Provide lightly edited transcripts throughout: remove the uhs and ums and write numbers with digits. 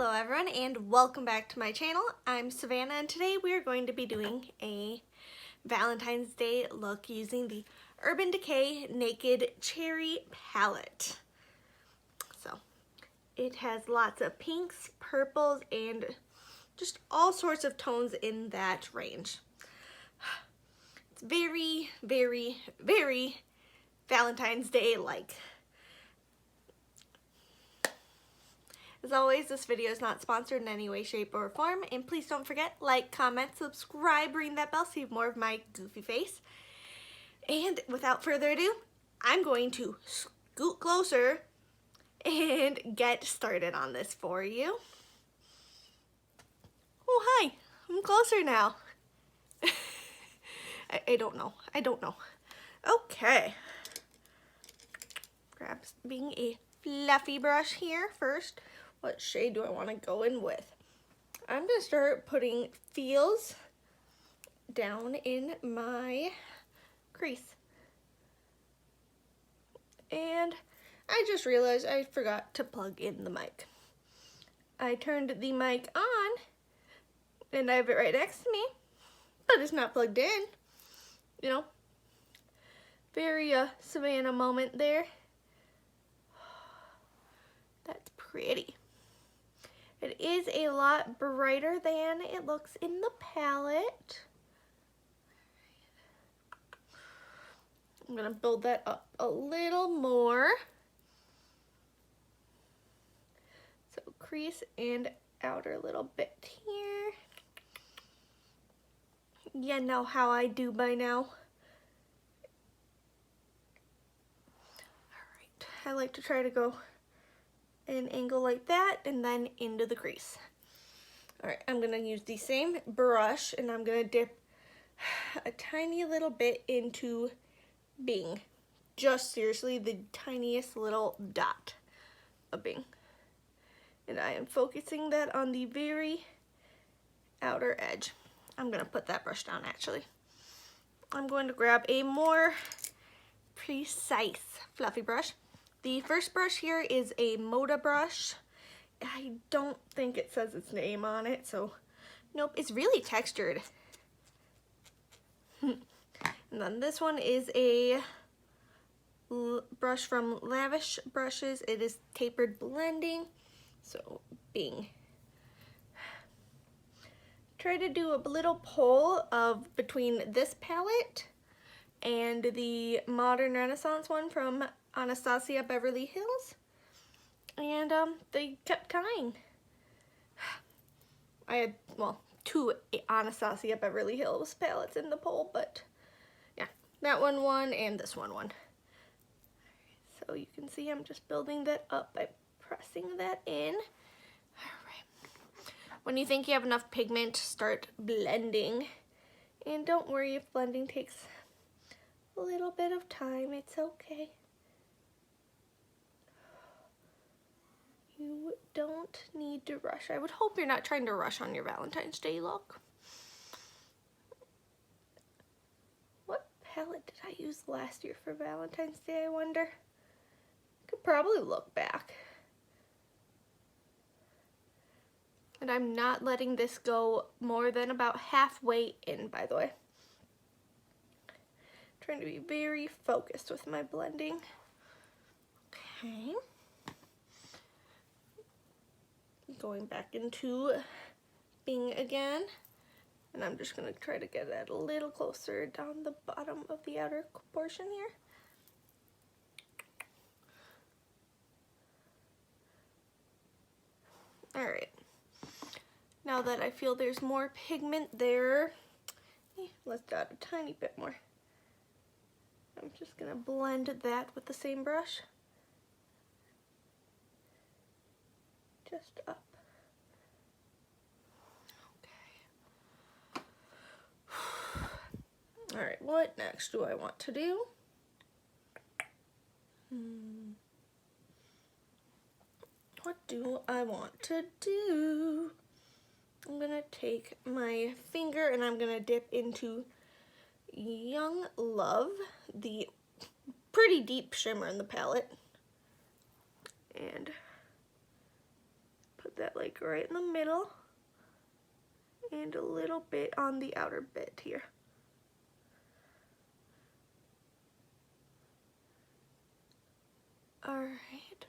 Hello everyone and welcome back to my channel. I'm Savannah and today we are going to be doing a Valentine's Day look using the Urban Decay Naked Cherry palette. So it has lots of pinks, purples, and just all sorts of tones in that range. It's very, very, very Valentine's Day like. As always, this video is not sponsored in any way, shape, or form, and please don't forget, like, comment, subscribe, ring that bell so you have more of my goofy face. And without further ado, I'm going to scoot closer and get started on this for you. Oh, hi, I'm closer now. I don't know, Okay, grabbing a fluffy brush here first. What shade do I want to go in with? I'm going to start putting feels down in my crease. And I just realized I forgot to plug in the mic. I turned the mic on and I have it right next to me, but it's not plugged in. You know, very Savannah moment there. That's pretty. It is a lot brighter than it looks in the palette. I'm going to build that up a little more. So crease and outer little bit here. You know how I do by now. Alright, I like to try to go an angle like that and then into the crease. Alright, I'm going to use the same brush and I'm going to dip a tiny little bit into Bing. Just seriously the tiniest little dot of Bing. And I am focusing that on the very outer edge. I'm going to put that brush down actually. I'm going to grab a more precise fluffy brush. The first brush here is a Moda brush. I don't think it says its name on it, so nope, it's really textured. And then this one is a brush from Lash Brushes. It is tapered blending, so Bing. Try to do a little pull of between this palette and the Modern Renaissance one from Anastasia Beverly Hills, and they kept tying. I had, well, two Anastasia Beverly Hills palettes in the poll, but yeah, that one won and this one won. So you can see I'm just building that up by pressing that in. Alright. When you think you have enough pigment, start blending. And don't worry if blending takes a little bit of time, it's okay. You don't need to rush. I would hope you're not trying to rush on your Valentine's Day look. What palette did I use last year for Valentine's Day, I wonder? Could probably look back. And I'm not letting this go more than about halfway in, by the way. Trying to be very focused with my blending. Okay. Going back into Bing again, and I'm just going to try to get that a little closer down the bottom of the outer portion here. Alright, now that I feel there's more pigment there, let's add a tiny bit more. I'm just going to blend that with the same brush. Just up. Okay. Alright, what next do I want to do? What do I want to do? I'm going to take my finger and I'm going to dip into Young Love, the pretty deep shimmer in the palette. And that like right in the middle and a little bit on the outer bit here. All right.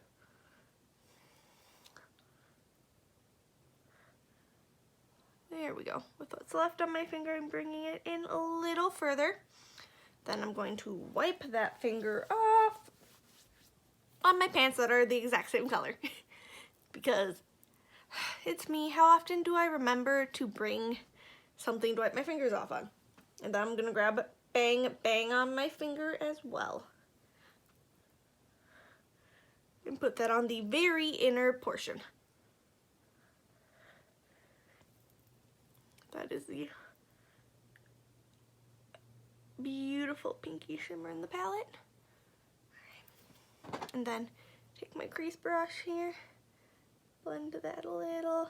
There we go. With what's left on my finger, I'm bringing it in a little further. Then I'm going to wipe that finger off on my pants that are the exact same color. Because it's me, how often do I remember to bring something to wipe my fingers off on? And then I'm gonna grab Bang Bang on my finger as well. And put that on the very inner portion. That is the beautiful pinky shimmer in the palette. And then take my crease brush here, blend that a little.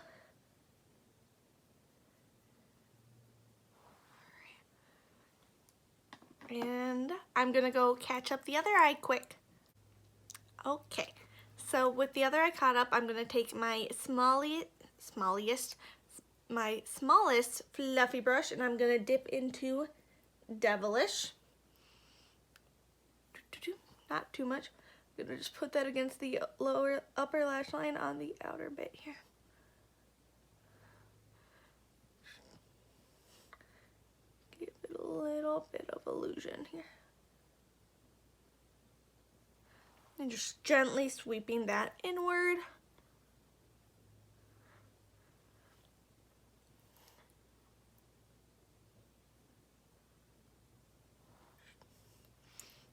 And I'm gonna go catch up the other eye quick. Okay, so with the other eye caught up, I'm gonna take my smallest fluffy brush, and I'm gonna dip into Devilish. Not too much. I'm gonna just put that against the upper lash line on the outer bit here. Give it a little bit of illusion here. And just gently sweeping that inward.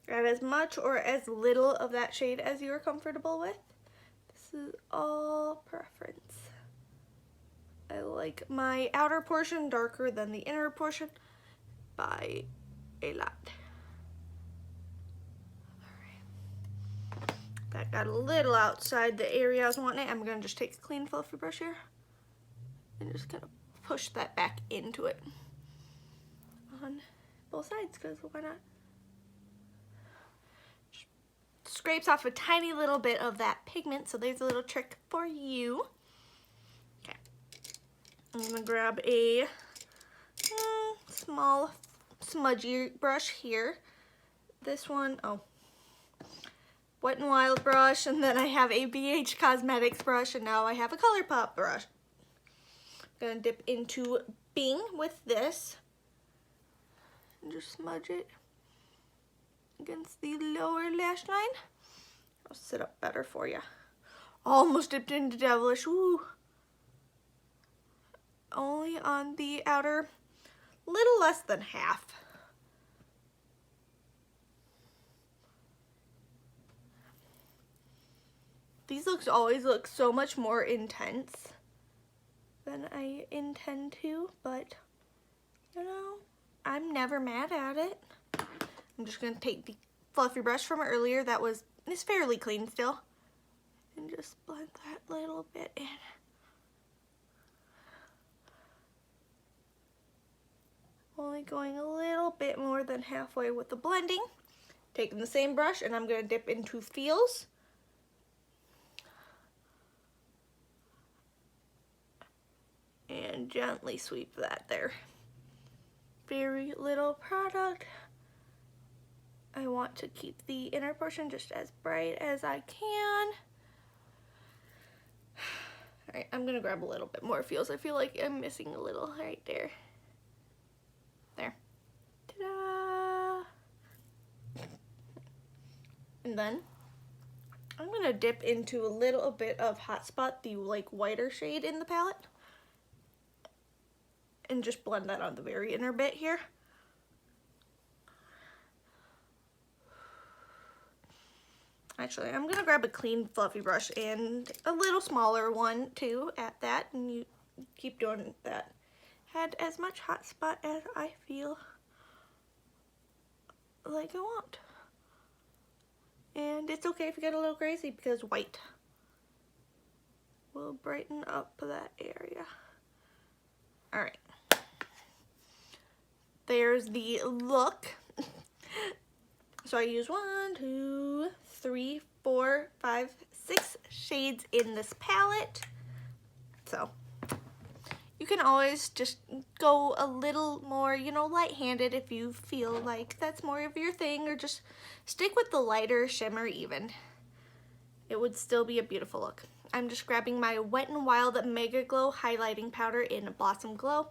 Grab as much or as little of that shade as you are comfortable with. This is all preference. I like my outer portion darker than the inner portion by a lot. Alright. That got a little outside the area I was wanting it. I'm gonna just take a clean fluffy brush here and just kind of push that back into it on both sides, because why not? Scrapes off a tiny little bit of that pigment, so there's a little trick for you. Okay, I'm gonna grab a small smudgy brush here. This one, Wet n Wild brush, and then I have a BH Cosmetics brush, and now I have a ColourPop brush. I'm gonna dip into Bing with this and just smudge it against the lower lash line. I'll sit up better for you. Almost dipped into Devilish. Woo. Only on the outer, little less than half. These looks always look so much more intense than I intend to, but you know, I'm never mad at it. I'm just going to take the fluffy brush from earlier that is fairly clean still, and just blend that little bit in. Only going a little bit more than halfway with the blending. Taking the same brush, and I'm going to dip into Feels. And gently sweep that there. Very little product. I want to keep the inner portion just as bright as I can. Alright, I'm gonna grab a little bit more Feels. I feel like I'm missing a little right there. There. Ta-da! And then I'm gonna dip into a little bit of Hotspot, the like whiter shade in the palette, and just blend that on the very inner bit here. Actually, I'm gonna grab a clean fluffy brush and a little smaller one too at that, and you keep doing that. Add as much Hotspot as I feel like I want. And it's okay if you get a little crazy, because white will brighten up that area. Alright. There's the look. So I use 1, 2, 3, 4, 5, 6 shades in this palette. So you can always just go a little more, you know, light-handed if you feel like that's more of your thing, or just stick with the lighter shimmer even. It would still be a beautiful look. I'm just grabbing my Wet n Wild Mega Glow highlighting powder in Blossom Glow.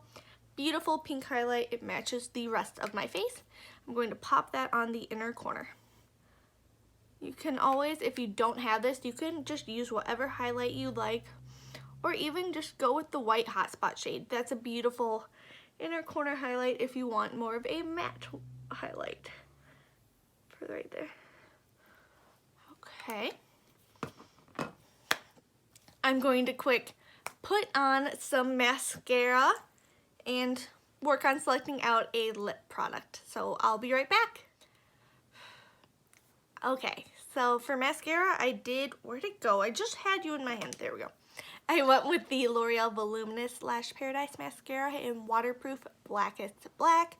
Beautiful pink highlight. It matches the rest of my face. I'm going to pop that on the inner corner. You can always, if you don't have this, you can just use whatever highlight you like, or even just go with the white hotspot shade. That's a beautiful inner corner highlight if you want more of a matte highlight. For right there. Okay. I'm going to quick put on some mascara and work on selecting out a lip product. So I'll be right back. Okay, so for mascara, I did, where'd it go? I just had you in my hand. There we go. I went with the L'Oreal Voluminous Lash Paradise Mascara in Waterproof Blackest Black.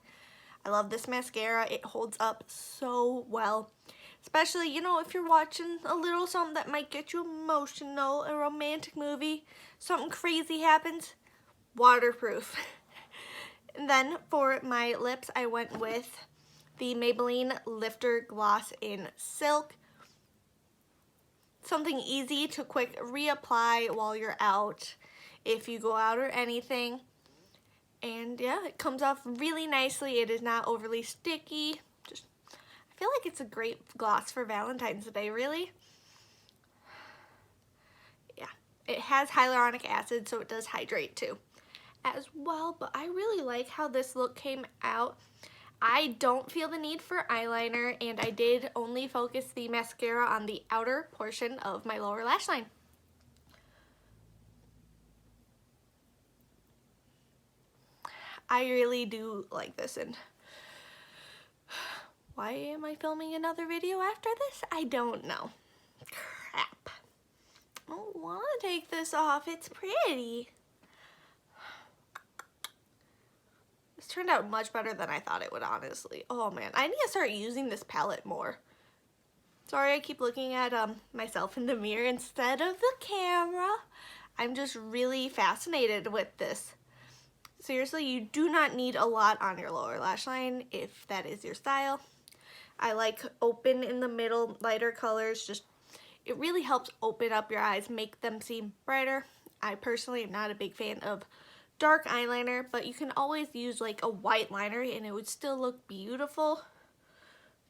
I love this mascara. It holds up so well. Especially, you know, if you're watching a little something that might get you emotional, a romantic movie, something crazy happens, waterproof. And then for my lips, I went with the Maybelline Lifter Gloss in Silk. Something easy to quick reapply while you're out, if you go out or anything. And yeah, it comes off really nicely. It is not overly sticky. Just, I feel like it's a great gloss for Valentine's Day, really. Yeah, it has hyaluronic acid, so it does hydrate too as well. But I really like how this look came out. I don't feel the need for eyeliner, and I did only focus the mascara on the outer portion of my lower lash line. I really do like this, and why am I filming another video after this? I don't know. Crap. I don't want to take this off. It's pretty. This turned out much better than I thought it would, honestly. Oh man, I need to start using this palette more. Sorry, I keep looking at myself in the mirror instead of the camera. I'm just really fascinated with this. Seriously, you do not need a lot on your lower lash line if that is your style. I like open in the middle, lighter colors. Just, it really helps open up your eyes, make them seem brighter. I personally am not a big fan of dark eyeliner, but you can always use like a white liner and it would still look beautiful.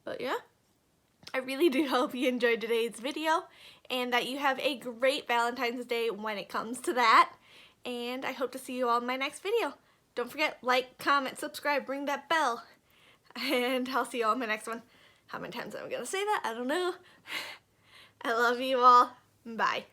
But yeah, I really do hope you enjoyed today's video and that you have a great Valentine's Day when it comes to that. And I hope to see you all in my next video. Don't forget, like, comment, subscribe, ring that bell. And I'll see you all in my next one. How many times am I going to say that? I don't know. I love you all. Bye.